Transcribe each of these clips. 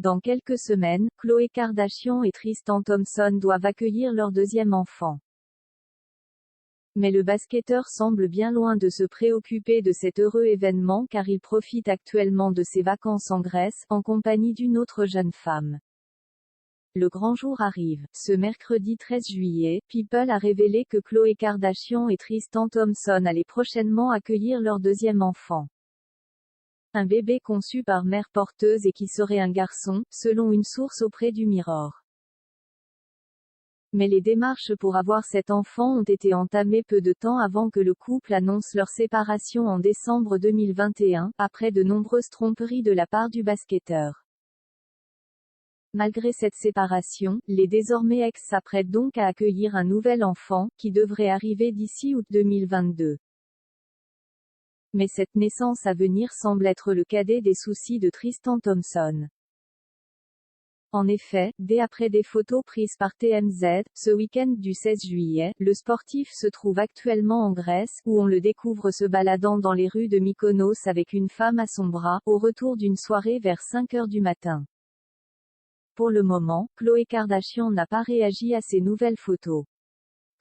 Dans quelques semaines, Khloé Kardashian et Tristan Thompson doivent accueillir leur deuxième enfant. Mais le basketteur semble bien loin de se préoccuper de cet heureux événement car il profite actuellement de ses vacances en Grèce, en compagnie d'une autre jeune femme. Le grand jour arrive. Ce mercredi 13 juillet, People a révélé que Khloé Kardashian et Tristan Thompson allaient prochainement accueillir leur deuxième enfant. Un bébé conçu par mère porteuse et qui serait un garçon, selon une source auprès du Mirror. Mais les démarches pour avoir cet enfant ont été entamées peu de temps avant que le couple annonce leur séparation en décembre 2021, après de nombreuses tromperies de la part du basketteur. Malgré cette séparation, les désormais ex s'apprêtent donc à accueillir un nouvel enfant, qui devrait arriver d'ici août 2022. Mais cette naissance à venir semble être le cadet des soucis de Tristan Thompson. En effet, dès après des photos prises par TMZ, ce week-end du 16 juillet, le sportif se trouve actuellement en Grèce, où on le découvre se baladant dans les rues de Mykonos avec une femme à son bras, au retour d'une soirée vers 5 heures du matin. Pour le moment, Khloé Kardashian n'a pas réagi à ces nouvelles photos.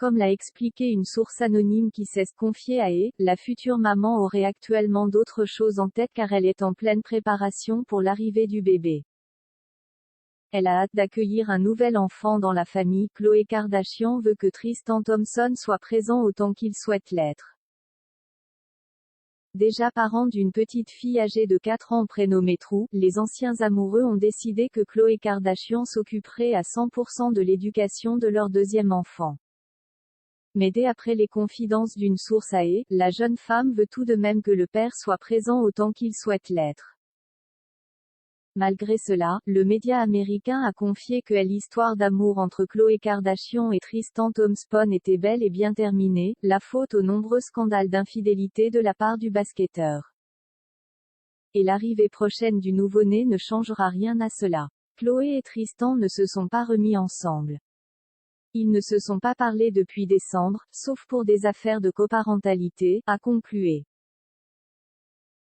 Comme l'a expliqué une source anonyme qui s'est confiée à E!, la future maman aurait actuellement d'autres choses en tête car elle est en pleine préparation pour l'arrivée du bébé. Elle a hâte d'accueillir un nouvel enfant dans la famille. Khloé Kardashian veut que Tristan Thompson soit présent autant qu'il souhaite l'être. Déjà parents d'une petite fille âgée de 4 ans prénommée True, les anciens amoureux ont décidé que Khloé Kardashian s'occuperait à 100% de l'éducation de leur deuxième enfant. Mais dès après les confidences d'une source à E!, la jeune femme veut tout de même que le père soit présent autant qu'il souhaite l'être. Malgré cela, le média américain a confié que l'histoire d'amour entre Khloé Kardashian et Tristan Thompson était bel et bien terminée, la faute aux nombreux scandales d'infidélité de la part du basketteur. Et l'arrivée prochaine du nouveau-né ne changera rien à cela. Khloé et Tristan ne se sont pas remis ensemble. Ils ne se sont pas parlé depuis décembre, sauf pour des affaires de coparentalité, a conclu E!.